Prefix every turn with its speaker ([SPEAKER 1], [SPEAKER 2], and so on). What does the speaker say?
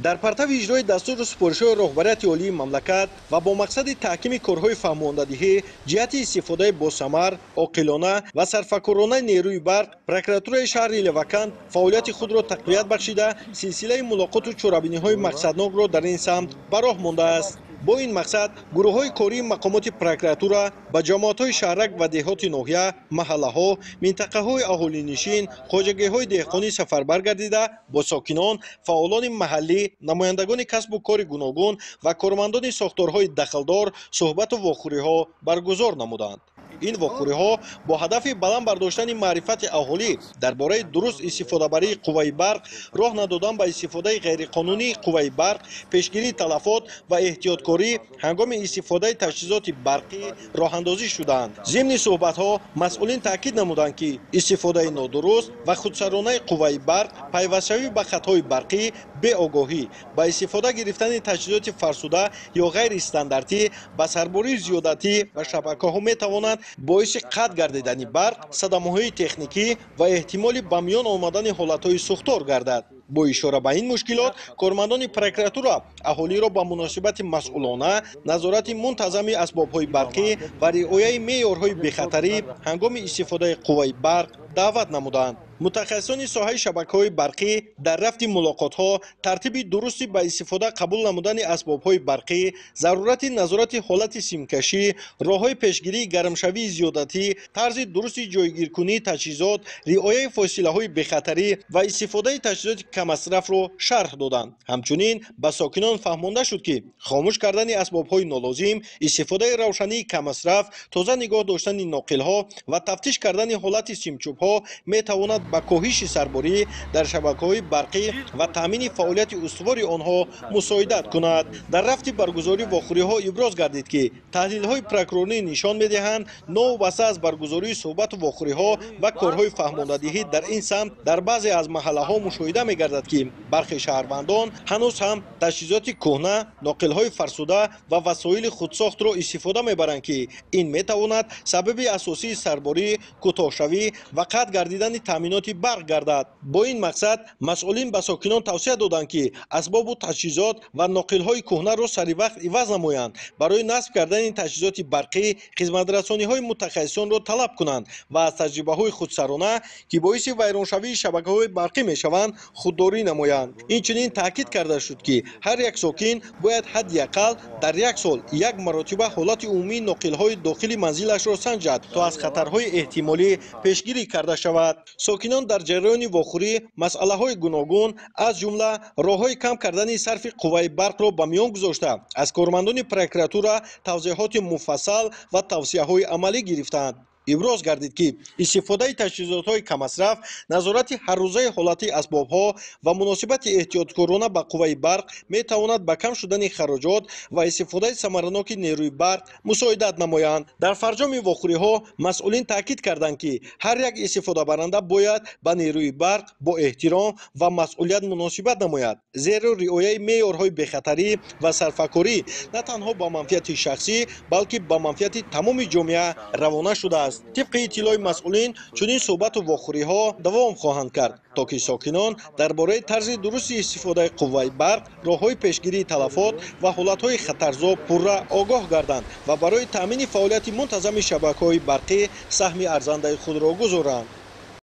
[SPEAKER 1] در پرتو اجرای دستور سپارش‌های رهبریت عالی مملکت و با مقصد تحکیم کارهای فهماندهی جهت استفاده باثمر، عاقلانه و صرفه‌کارانه نیروی برق، پروکراتورای شهر لوکان فعالیت خود را تقویت بخشیده سلسله ملاقات و چورابینی‌های مقصدناک را در این سمت به راه مانده است. با این مقصد گروه‌های کاری مقامات پروکراتورا با جماعت‌های شهرک و دهات ناحیه، محله‌ها، منطقه‌های اهالی‌نشین، خواجگی‌های دهقانی سفربر گردیده با ساکنان، فعالان محلی، نمایندگان کسب و کار گوناگون و کارمندان ساختارهای دخلدار صحبت و واخوری‌ها برگزار نمودند. این واخوری‌ها با هدف بلند برداشتن معرفت اهالی درباره درست استفاده بری قوه برق، راه ندادن به استفاده غیرقانونی قوه برق، پیشگیری تلفات و احتیاطکاری هنگام استفاده تجهیزات برقی راه اندازی شدند. ضمن صحبت‌ها مسئولین تاکید نمودند که استفاده نادرست و خودسرانه قوه برق پیوست‌شوی به خطای برقی به آگاهی با استفاده گرفتن تجهیزات فرسوده یا غیر استانداردی با سرباری زیادتی و شبکه‌ها می‌تواند باعث قطع گردیدن برق، صدمه‌های تکنیکی و احتمال به میان آمدن حالت‌های سوختار گردد. با اشاره به این مشکلات کارمندان پروکراتورا اهالی را به مناسبت مسئولانه نظارت منتظم اسباب‌های برقی و رعایت معیارهای بی‌خطری هنگام استفاده قوه برق دعوت نمودند. متخصصان ساحه شبکه‌های برقی در رفت ملاقات‌ها ترتیب درستی به استفاده قبول نمودن اسباب‌های برقی، ضرورت نظارت حالت سیمکشی، راه‌های پیشگیری گرمشوی زیادتی، طرز درست جایگیرکنی تجهیزات، رعایت فاصله‌های بی‌خطری و استفاده تجهیزات کم مصرف را شرح دادند. همچنین به ساکنان فهمانده شد که خاموش کردن اسباب‌های نالازم، استفاده روشنی کم مصرف، تازه نگاه داشتن ناقل‌ها و تفتیش کردن حالت سیمچوب‌ها می‌تواند با کاهش سرباری در شبکه‌های برقی و تامین فعالیت استوار آنها مساعدت کند. در رفت برگزاری واخوری‌ها ابراز گردید که تحلیل‌های پروکراتوری نشان می‌دهند نو واسه از برگزاری صحبت واخوری‌ها و کارهای فهماندهی در این سمت در بعضی از محله‌ها مشاهده می‌گردد که برخی شهروندان هنوز هم تجهیزات کهنه، ناقل‌های فرسوده و وسایل خودساخت را استفاده می‌برند که این می‌تواند سبب اساسی سرباری، کوتاه‌شوی و قطع گردیدن تامینات برق گردد. با این مقصد مسئولین به ساکنان توصیه دادند که اسباب و تجهیزات و ناقل‌های کهنه را سری وقت عوض نمایند. برای نصب کردن این تجهیزات برقی خدمت‌رسانی‌های متخصصان را طلب کنند و از تجربه‌های خودسرانه که باعث ویرانشوی شبکه‌های برقی می‌شوند خودداری نمایند. اینچنین تاکید کرده شد که هر یک ساکن باید حداقل در یک سال یک مرتبه حالت عمومی ناقل‌های داخلی منزلش را سنجد تا از خطرهای احتمالی پیشگیری کرده شود. ساکنان در جریان واخوری مسئله‌های گوناگون از جمله راه‌های کم کردن صرف قوه برق را به میان گذاشته از کارمندان پروکراتورا توضیحات مفصل و توصیه‌های عملی گرفتند. ابراز گردید که استفاده تجهیزات‌های کم مصرف، نظارت هر روزه حالت اسباب‌ها و مناسبت احتیاطکارانه با قوه برق می‌تواند به کم شدن خراجات و استفاده ثمرناک نیروی برق مساعدت نمایند. در فرجام واخوری‌ها مسئولین تاکید کردند که هر یک استفاده برنده باید به نیروی برق با احترام و مسئولیت مناسبت نماید، زیرا رعایت معیارهای بی‌خطری و صرفه‌کاری نه تنها با منفعت شخصی بلکه با منفعت تمام جامعه روانه شده است. طبق اطلاع مسئولین چنین صحبت و واخوری‌ها دوام خواهند کرد تا که ساکنان درباره طرز درست استفاده قوه برق، راه‌های پیشگیری تلفات و حالت‌های خطرزا پررا آگاه گردند و برای تامین فعالیت منتظم شبکه‌های برقی سهم ارزنده خود را گذارند.